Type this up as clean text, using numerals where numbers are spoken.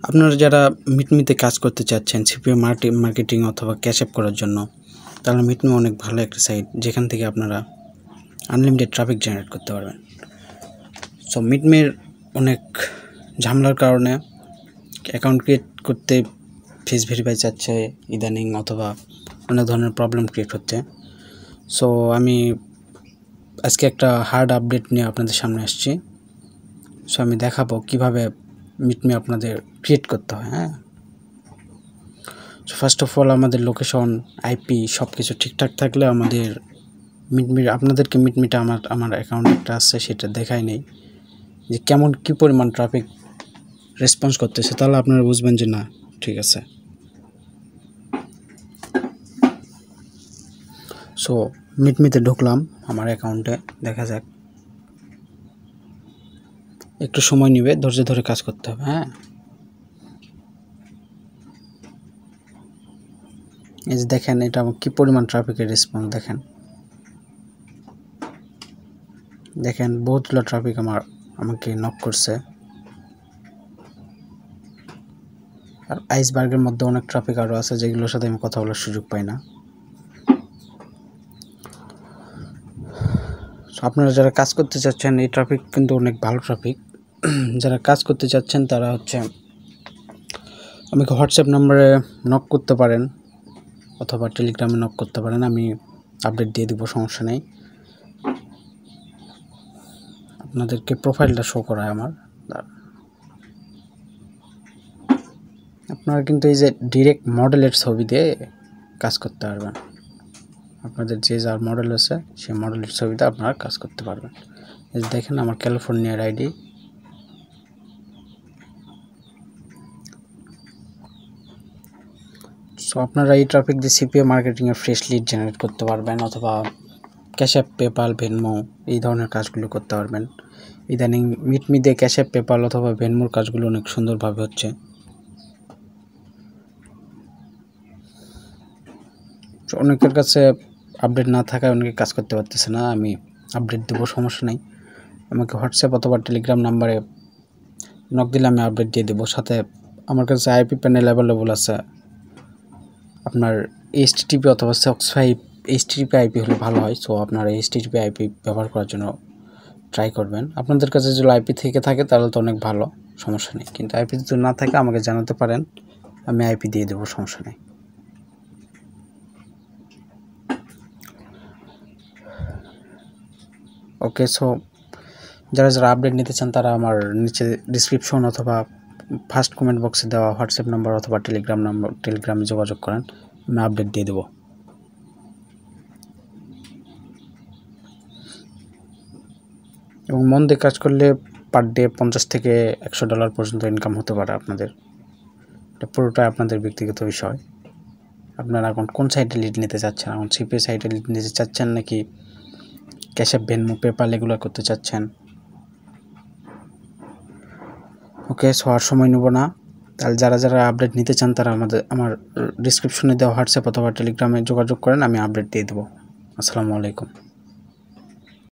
আপনারা যারা মিটমিতে কাজ করতে চাচ্ছেন সিপিএ মার্কেটিং অথবা ক্যাশ অ্যাপ করার জন্য, তাহলে মিটমি অনেক ভালো একটা সাইট যেখান থেকে আপনারা আনলিমিটেড ট্রাফিক জেনারেট করতে পারবেন। সো মিটমির অনেক ঝামেলার কারণে অ্যাকাউন্ট ক্রিয়েট করতে ফেস ভেরিফাই চাচ্ছে ইদানিং, অথবা অনেক ধরনের প্রবলেম ক্রিয়েট হচ্ছে। সো আমি আজকে একটা হার্ড আপডেট নিয়ে আপনাদের সামনে আসছি। সো আমি দেখাবো কিভাবে মিটমি আপনাদের ক্রিয়েট করতে হয়। সো ফার্স্ট অফ অল আমাদের লোকেশন, আইপি সব কিছু ঠিকঠাক থাকলে আমাদের আপনাদেরকে মিটমিটা আমার অ্যাকাউন্ট একটা আছে সেটা দেখাই নেই যে কেমন কী পরিমাণ ট্রাফিক রেসপন্স করতেছে, তাহলে আপনারা বুঝবেন যে না ঠিক আছে। সো মিটমিতে ঢুকলাম, আমার অ্যাকাউন্টে দেখা যাক। একটু সময় নেবে, ধৈর্য ধরে কাজ করতে হবে। এই যে দেখেন এটা কি পরিমাণ ট্রাফিকের রেসপন্স দেখেন বহুতগুলো ট্রাফিক আমাকে নক করছে। আর আইসবার্গের মধ্যে অনেক ট্রাফিক আরও আছে যেগুলোর সাথে আমি কথা বলার সুযোগ পাই না। আপনারা যারা কাজ করতে চাচ্ছেন, এই ট্রাফিক কিন্তু অনেক ভালো ট্রাফিক। যারা কাজ করতে চাচ্ছেন তারা আমাকে হোয়াটসঅ্যাপ নাম্বারে নক করতে পারেন অথবা টেলিগ্রামে নক করতে পারেন, আমি আপডেট দিয়ে দিব, সমস্যা নেই। আপনাদেরকে প্রোফাইলটা শো করায় আমার। আপনারা কিন্তু এই যে ডিরেক্ট মডেলের ছবি দিয়ে কাজ করতে পারবেন। আপনাদের যে যার মডেল আছে সেই মডেলের ছবিতে আপনারা কাজ করতে পারবেন। এই যে দেখেন আমার ক্যালিফোর্নিয়ার আইডি। সো আপনারা এই ট্রাফিক দিয়ে সিপিএ মার্কেটিংয়ের ফ্রেশ লিড জেনারেট করতে পারবেন, অথবা ক্যাশ অ্যাপ, পেপাল, ভেনমো এই ধরনের কাজগুলো করতে পারবেন। ইদানিং মিটমি দিয়ে ক্যাশ অ্যাপ, পেপাল অথবা ভেনমোর কাজগুলো অনেক সুন্দরভাবে হচ্ছে। অনেকের কাছে আপডেট না থাকায় অনেকে কাজ করতে পারতেছে না, আমি আপডেট দেবো, সমস্যা নেই। আমাকে হোয়াটসঅ্যাপ অথবা টেলিগ্রাম নাম্বারে নক দিলে আমি আপডেট দিয়ে দেবো। সাথে আমার কাছে আইপি প্যানেল অ্যাভেলেবল আছে। আপনার এইচটিটিপি অথবা SOX5 এইচটিটিপি আইপি হলে ভালো হয়। সো আপনারা এইচটিটিপি আইপি ব্যবহার করার জন্য ট্রাই করবেন। আপনাদের কাছে যদি আইপি থেকে থাকে তাহলে তো অনেক ভালো, সমস্যা নেই। কিন্তু আইপি যদি না থাকে আমাকে জানাতে পারেন, আমি আইপি দিয়ে দেবো, সমস্যা নেই। ওকে, সো যারা আপডেট নিতে চান তারা আমার নিচে ডিসক্রিপশন অথবা ফার্স্ট কমেন্ট বক্সে দেওয়া হোয়াটসঅ্যাপ নাম্বার অথবা টেলিগ্রামে যোগাযোগ করেন, আমি আপডেট দিয়ে দেবো। এবং মন দিয়ে কাজ করলে পার ডে $50 থেকে $100 পর্যন্ত ইনকাম হতে পারে আপনাদের। এটা পুরোটাই আপনাদের ব্যক্তিগত বিষয়। আপনারা এখন কোন সাইটে লিড নিতে চাচ্ছেন, এখন সিপিএ সাইটে লিড নিতে চাচ্ছেন নাকি ক্যাশ অ্যাপ, ভেনমো, পেপাল এগুলো করতে চাচ্ছেন? ওকে, সো আর সময় নেব না। তাহলে যারা আপডেট নিতে চান তারা আমার ডিসক্রিপশনে দেওয়া হোয়াটসঅ্যাপ অথবা টেলিগ্রামে যোগাযোগ করেন, আমি আপডেট দিয়ে দেবো। আসসালামু আলাইকুম।